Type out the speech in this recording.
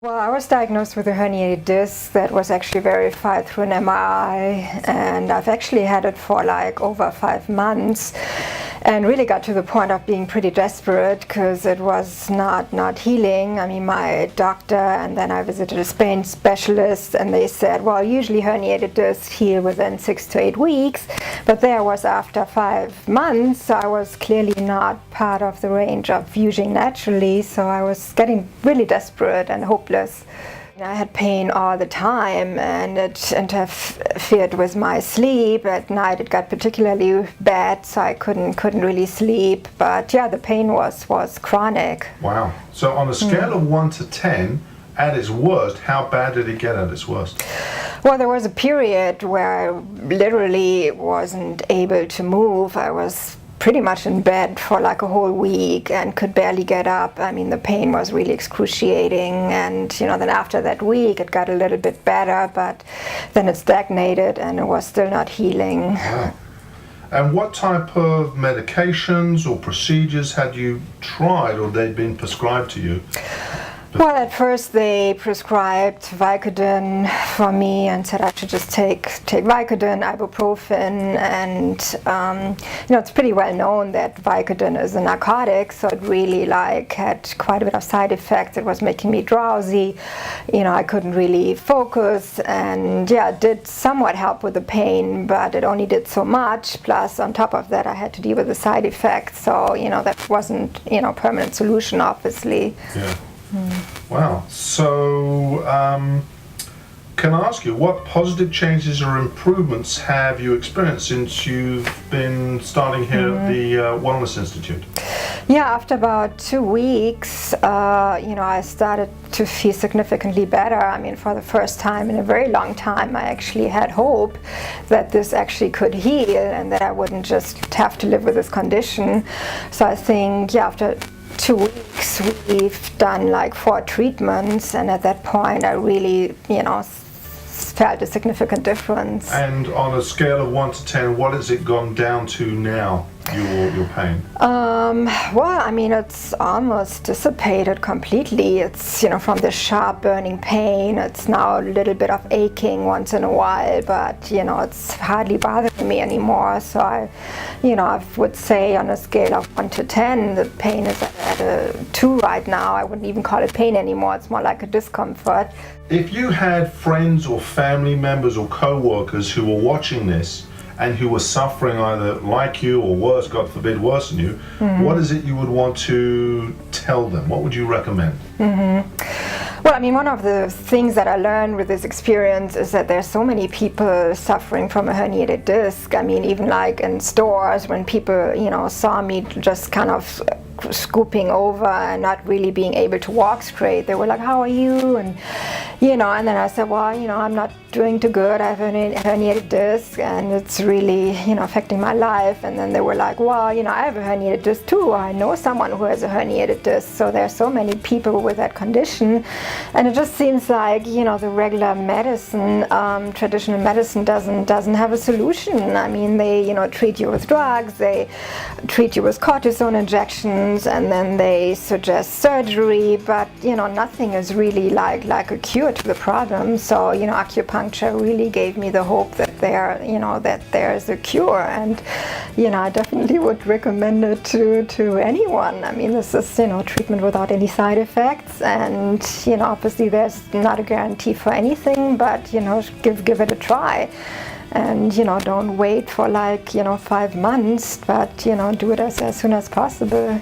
Well, I was diagnosed with a herniated disc that was actually verified through an MRI, and I've actually had it for like over 5 months, and really got to the point of being pretty desperate because it was not healing. I mean, my doctor, and then I visited a pain specialist, and they said, well, usually herniated discs heal within 6 to 8 weeks, but there was after 5 months, so I was clearly not part of the range of fusing naturally, so I was getting really desperate and hopeless. I had pain all the time, and it interfered with my sleep. At night it got particularly bad, so I couldn't really sleep. But yeah, the pain was chronic. Wow. So on a scale of 1 to 10, at its worst, how bad did it get at its worst? Well, there was a period where I literally wasn't able to move. I was pretty much in bed for like a whole week and could barely get up. I mean, the pain was really excruciating, and then after that week it got a little bit better, but then it stagnated and it was still not healing. Wow. And what type of medications or procedures had you tried, or they'd been prescribed to you? Well, at first they prescribed Vicodin for me and said I should just take Vicodin, ibuprofen, and it's pretty well known that Vicodin is a narcotic, so it really had quite a bit of side effects. It was making me drowsy, I couldn't really focus, and yeah, it did somewhat help with the pain, but it only did so much. Plus, on top of that, I had to deal with the side effects, so that wasn't a permanent solution, obviously. Yeah. Wow. So, can I ask you, what positive changes or improvements have you experienced since you've been starting here at the Wellness Institute? Yeah, after about 2 weeks, I started to feel significantly better. I mean, for the first time in a very long time, I actually had hope that this actually could heal and that I wouldn't just have to live with this condition. So I think, yeah, after 2 weeks, we've done like 4 treatments, and at that point I really, felt a significant difference. And on a scale of 1 to 10, what has it gone down to now, your pain? Well, I mean, it's almost dissipated completely. It's, from the sharp burning pain, it's now a little bit of aching once in a while, but, it's hardly bothering me anymore. So I would say on a scale of 1 to 10, the pain is at a 2 right now. I wouldn't even call it pain anymore. It's more like a discomfort. If you had friends or family members or co-workers who were watching this and who were suffering either like you or worse, God forbid, worse than you, what is it you would want to tell them? What would you recommend? Well, I mean, one of the things that I learned with this experience is that there's so many people suffering from a herniated disc. I mean, even like in stores, when people, saw me just kind of scooping over and not really being able to walk straight, they were like, how are you? And and then I said, well, I'm not doing too good. I have a herniated disc and it's really, affecting my life. And then they were like, well, I have a herniated disc too. I know someone who has a herniated disc. So there's so many people with that condition. And it just seems like, the regular medicine, traditional medicine doesn't have a solution. I mean, they, treat you with drugs, they treat you with cortisone injections, and then they suggest surgery, but, nothing is really like a cure to the problem. So, acupuncture really gave me the hope that there's a cure, and, I definitely would recommend it to anyone. I mean, this is, treatment without any side effects, and, obviously there's not a guarantee for anything, but, give it a try. And, don't wait for 5 months, but, do it as soon as possible.